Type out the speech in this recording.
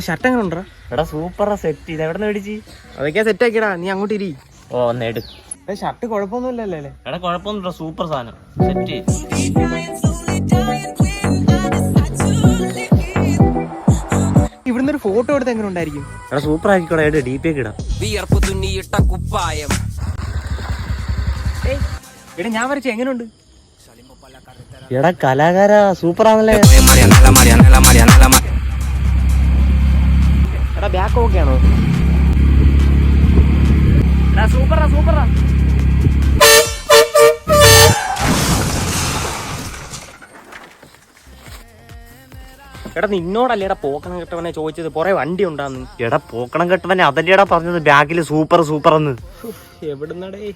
Shirt എങ്ങനെ ഉണ്ടോ? എടാ സൂപ്പറാ സെറ്റ്. ഇത് എവിടെ നിന്ന് മേടിച്ച്? അതൊക്കെ സെറ്റ് ആക്കിടാ, നീ അങ്ങോട്ട് ഇരി. ഓ നേട്. ഷർട്ട് കുഴപ്പമൊന്നുമില്ലല്ലേ? എടാ കുഴപ്പമൊന്നുമില്ല, സൂപ്പർ സാധനം സെറ്റ്. ഇവിടുന്ന് ഒരു ഫോട്ടോ എടുത്ത് എങ്ങനെ ഉണ്ടായിരിക്കും? എടാ സൂപ്പർ ആക്കിക്കോടാ, ഡി പി ഒക്കെ ഇടാം. വിയർപ്പ് തുന്നിയിട്ട കുപ്പായം. എടാ ഞാൻ വരച്ച എങ്ങനെയുണ്ട്? എടാ കലാകാര സൂപ്പർ ആണല്ലേ. എടാ ബാക്ക് ഓക്കെ ആണോ? എടാ സൂപ്പറാ സൂപ്പറാ. എടാ നിന്നോടല്ലേ എടാ പോക്കണം കെട്ടവനെ ചോദിച്ചത്, കുറെ വണ്ടി ഉണ്ടാന്ന്. എടാ പോക്കണം കെട്ടവനെ അതല്ലേടാ പറഞ്ഞത് ബാഗില് സൂപ്പർ സൂപ്പർ എന്ന്. എവിടുന്നടേ?